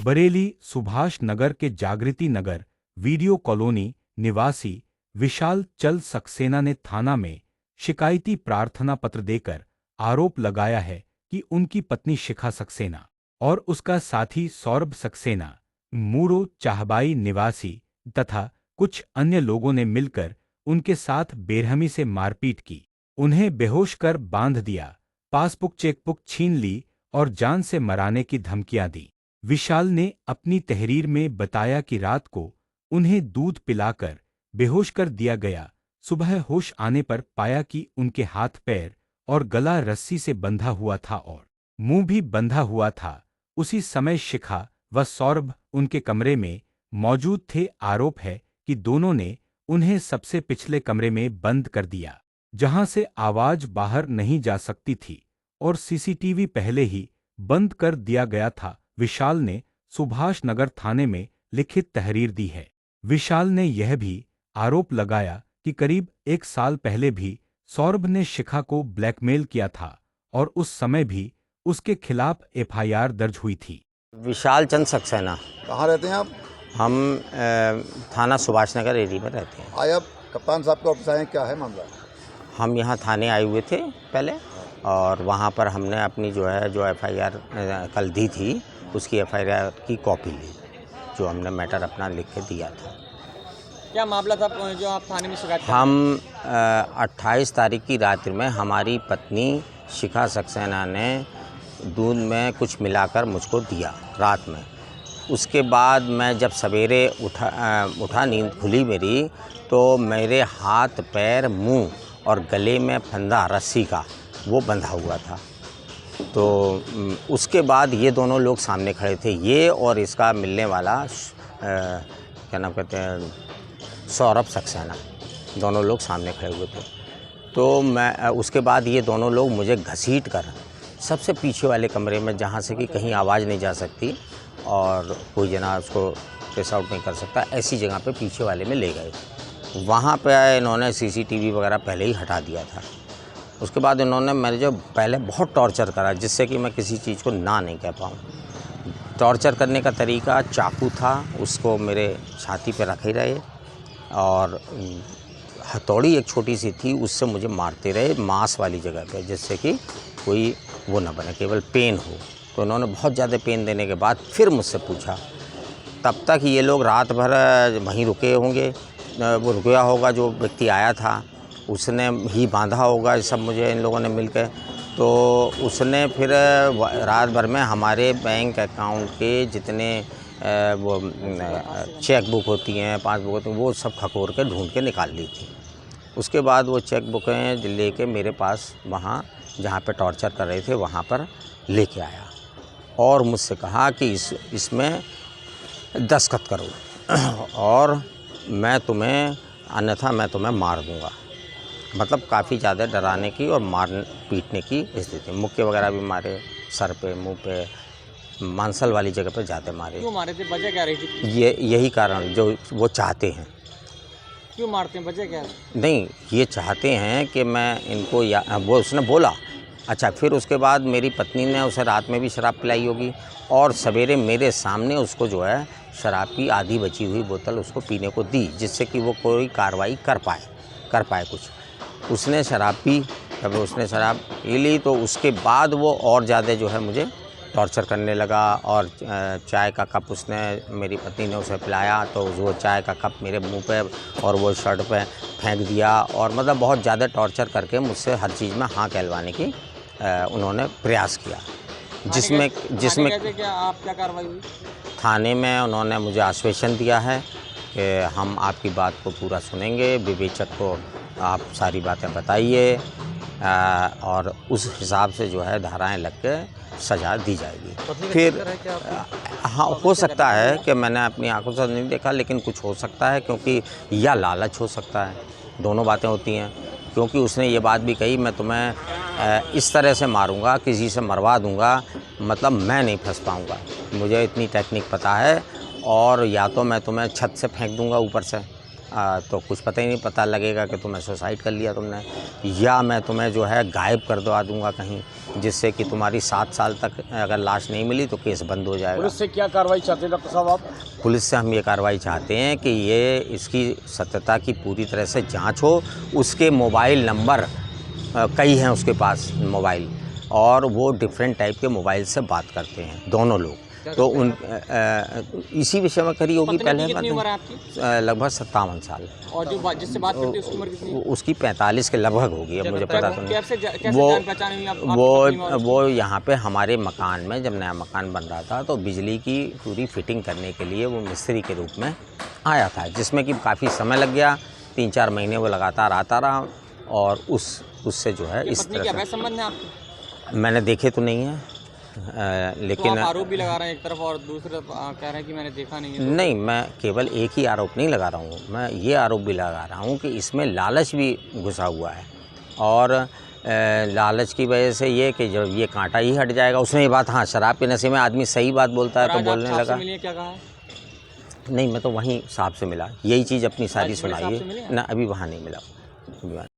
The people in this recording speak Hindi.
बरेली सुभाष नगर के जागृति नगर वीडियो कॉलोनी निवासी विशाल चल सक्सेना ने थाना में शिकायती प्रार्थना पत्र देकर आरोप लगाया है कि उनकी पत्नी शिखा सक्सेना और उसका साथी सौरभ सक्सेना मूरो चाहबाई निवासी तथा कुछ अन्य लोगों ने मिलकर उनके साथ बेरहमी से मारपीट की, उन्हें बेहोश कर बांध दिया, पासबुक चेकबुक छीन ली और जान से मराने की धमकियां दी। विशाल ने अपनी तहरीर में बताया कि रात को उन्हें दूध पिलाकर बेहोश कर दिया गया। सुबह होश आने पर पाया कि उनके हाथ पैर और गला रस्सी से बंधा हुआ था और मुंह भी बंधा हुआ था। उसी समय शिखा व सौरभ उनके कमरे में मौजूद थे। आरोप है कि दोनों ने उन्हें सबसे पिछले कमरे में बंद कर दिया, जहां से आवाज बाहर नहीं जा सकती थी और सीसीटीवी पहले ही बंद कर दिया गया था। विशाल ने सुभाष नगर थाने में लिखित तहरीर दी है। विशाल ने यह भी आरोप लगाया कि करीब 1 साल पहले भी सौरभ ने शिखा को ब्लैकमेल किया था और उस समय भी उसके खिलाफ एफआईआर दर्ज हुई थी। विशाल चंद सक्सेना। कहाँ रहते हैं आप? हम थाना सुभाष नगर एरिया में रहते हैं। आए आप कप्तान साहब के ऑफिस आए, क्या है मामला? हम यहाँ थाने आए हुए थे पहले और वहाँ पर हमने अपनी जो एफआईआर कल दी थी उसकी एफआईआर की कॉपी ली, जो हमने मैटर अपना लिख के दिया था। क्या मामला था जो आप थाने में शिकायत? हम 28 तारीख की रात्रि में हमारी पत्नी शिखा सक्सेना ने दूध में कुछ मिलाकर मुझको दिया रात में। उसके बाद मैं जब सवेरे उठा नींद खुली मेरी, तो मेरे हाथ पैर मुंह और गले में फंदा रस्सी का वो बंधा हुआ था। तो उसके बाद ये दोनों लोग सामने खड़े थे, ये और इसका मिलने वाला क्या नाम कहते हैं, सौरभ सक्सेना, दोनों लोग सामने खड़े हुए थे। तो मैं उसके बाद ये दोनों लोग मुझे घसीट कर सबसे पीछे वाले कमरे में, जहाँ से कि कहीं आवाज़ नहीं जा सकती और कोई जना उसको ट्रेस आउट नहीं कर सकता, ऐसी जगह पे पीछे वाले में ले गए। वहाँ पे इन्होंने सीसीटीवी वगैरह पहले ही हटा दिया था। उसके बाद इन्होंने मेरे जो पहले बहुत टॉर्चर करा, जिससे कि मैं किसी चीज़ को ना नहीं कह पाऊँ। टॉर्चर करने का तरीका चाकू था, उसको मेरे छाती पे रखे रहे और हथौड़ी एक छोटी सी थी, उससे मुझे मारते रहे मांस वाली जगह पे, जिससे कि कोई वो ना बने, केवल पेन हो। तो इन्होंने बहुत ज़्यादा पेन देने के बाद फिर मुझसे पूछा। तब तक ये लोग रात भर वहीं रुके होंगे, वो रुका होगा, जो व्यक्ति आया था उसने ही बांधा होगा सब मुझे, इन लोगों ने मिलकर। तो उसने फिर रात भर में हमारे बैंक अकाउंट के जितने वो चेक बुक होती हैं, पासबुक होती हैं, वो सब खकोर के ढूंढ के निकाल ली थी। उसके बाद वो चेक बुकें लेके मेरे पास वहाँ जहाँ पे टॉर्चर कर रहे थे वहाँ पर लेके आया और मुझसे कहा कि इसमें दस्तखत करो और मैं तुम्हें, अन्यथा मैं तुम्हें मार दूँगा। मतलब काफ़ी ज़्यादा डराने की और मार पीटने की स्थिति, मुक्के वगैरह भी मारे, सर पे, मुंह पे, मांसल वाली जगह पे ज़्यादा मारे। क्यों मारे थे? वजह क्या रही थी? यही कारण जो वो चाहते हैं। क्यों मारते हैं, वजह क्या है? नहीं, ये चाहते हैं कि मैं इनको वो उसने बोला। अच्छा, फिर उसके बाद मेरी पत्नी ने उसे रात में भी शराब पिलाई होगी और सवेरे मेरे सामने उसको जो है शराब की आधी बची हुई बोतल उसको पीने को दी, जिससे कि वो कोई कार्रवाई कर पाए कुछ। उसने शराब पी, जब उसने शराब पी ली तो उसके बाद वो और ज़्यादा जो है मुझे टॉर्चर करने लगा और चाय का कप उसने, मेरी पत्नी ने उसे पिलाया तो वो चाय का कप मेरे मुंह पे और वो शर्ट पे फेंक दिया और मतलब बहुत ज़्यादा टॉर्चर करके मुझसे हर चीज़ में हाँ कहलवाने की उन्होंने प्रयास किया। जिसमें क्या आप क्या कार्रवाई हुई? थाने में उन्होंने मुझे आश्वासन दिया है कि हम आपकी बात को पूरा सुनेंगे, विवेचक को आप सारी बातें बताइए और उस हिसाब से जो है धाराएं लग के सज़ा दी जाएगी। फिर हाँ, हो सकता है कि मैंने अपनी आंखों से नहीं देखा, लेकिन कुछ हो सकता है, क्योंकि या लालच हो सकता है, दोनों बातें होती हैं। क्योंकि उसने ये बात भी कही, मैं तुम्हें इस तरह से मारूंगा, किसी से मरवा दूंगा, मतलब मैं नहीं फंस पाऊंगा, मुझे इतनी टेक्निक पता है, और या तो मैं तुम्हें छत से फेंक दूंगा ऊपर से, तो कुछ पता ही नहीं, पता लगेगा कि तुम्हें सुसाइड कर लिया तुमने, या मैं तुम्हें जो है गायब कर दवा दूंगा कहीं, जिससे कि तुम्हारी 7 साल तक अगर लाश नहीं मिली तो केस बंद हो जाएगा। पुलिस से क्या कार्रवाई चाहते हैं डॉक्टर साहब आप? पुलिस से हम ये कार्रवाई चाहते हैं कि ये इसकी सत्यता की पूरी तरह से जांच हो। उसके मोबाइल नंबर कई हैं उसके पास मोबाइल, और वो डिफरेंट टाइप के मोबाइल से बात करते हैं दोनों लोग। तो उन इसी विषय में करी होगी पत्नी पहले की कितनी उम्र है आपकी? लगभग 57 साल। और जो जिससे बात करती है उसकी उम्र कितनी है? उसकी 45 के लगभग होगी, अब मुझे पता तो नहीं। कैसे वो जान पहचान हुई आपकी पत्नी और उसकी? वो यहाँ पे हमारे मकान में, जब नया मकान बन रहा था तो बिजली की पूरी फिटिंग करने के लिए वो मिस्त्री के रूप में आया था, जिसमें कि काफ़ी समय लग गया। 3-4 महीने वो लगातार आता रहा, और उससे जो है इस पत्नी के तरह अवैध से संबंध है आपके? मैंने देखे तो नहीं है, तो लेकिन आप आरोप भी लगा रहे हैं एक तरफ और दूसरी तरफ कह रहे हैं कि मैंने देखा नहीं है। नहीं, मैं केवल एक ही आरोप नहीं लगा रहा हूँ, मैं ये आरोप भी लगा रहा हूँ कि इसमें लालच भी घुसा हुआ है, और लालच की वजह से ये कि जब ये कांटा ही हट जाएगा। उसने ये बात, हाँ, शराब के नशे में आदमी सही बात बोलता है तो बोलने लगा। क्या कहा है? नहीं, मैं तो वहीं साहब से मिला, यही चीज़ अपनी सारी आज बड़े साहब सुनाई से मिले है हैं? ना, अभी वहाँ नहीं मिला।